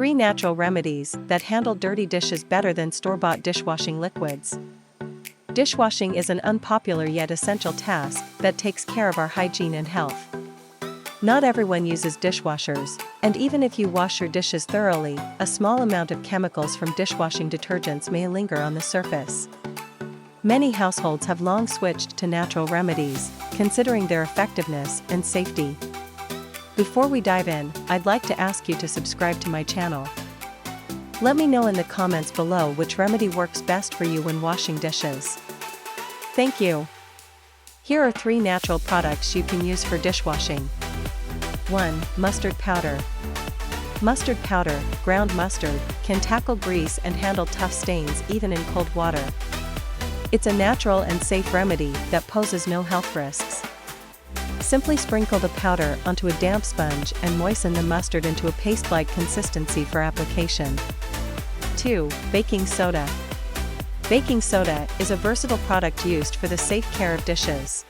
3 natural remedies that handle dirty dishes better than store-bought dishwashing liquids. Dishwashing is an unpopular yet essential task that takes care of our hygiene and health. Not everyone uses dishwashers, and even if you wash your dishes thoroughly, a small amount of chemicals from dishwashing detergents may linger on the surface. Many households have long switched to natural remedies, considering their effectiveness and safety. Before we dive in, I'd like to ask you to subscribe to my channel. Let me know in the comments below which remedy works best for you when washing dishes. Thank you. Here are 3 natural products you can use for dishwashing. 1. Mustard powder. Mustard powder, ground mustard, can tackle grease and handle tough stains even in cold water. It's a natural and safe remedy that poses no health risks. Simply sprinkle the powder onto a damp sponge and moisten the mustard into a paste-like consistency for application. 2. Baking soda. Baking soda is a versatile product used for the safe care of dishes.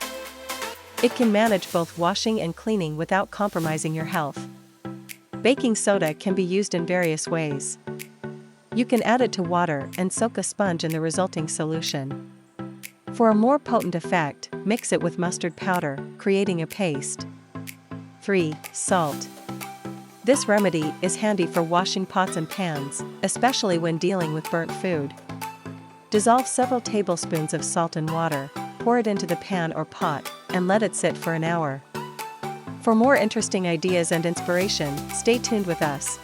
It can manage both washing and cleaning without compromising your health. Baking soda can be used in various ways. You can add it to water and soak a sponge in the resulting solution. For a more potent effect, mix it with mustard powder, creating a paste. 3. Salt. This remedy is handy for washing pots and pans, especially when dealing with burnt food. Dissolve several tablespoons of salt in water, pour it into the pan or pot, and let it sit for an hour. For more interesting ideas and inspiration, stay tuned with us.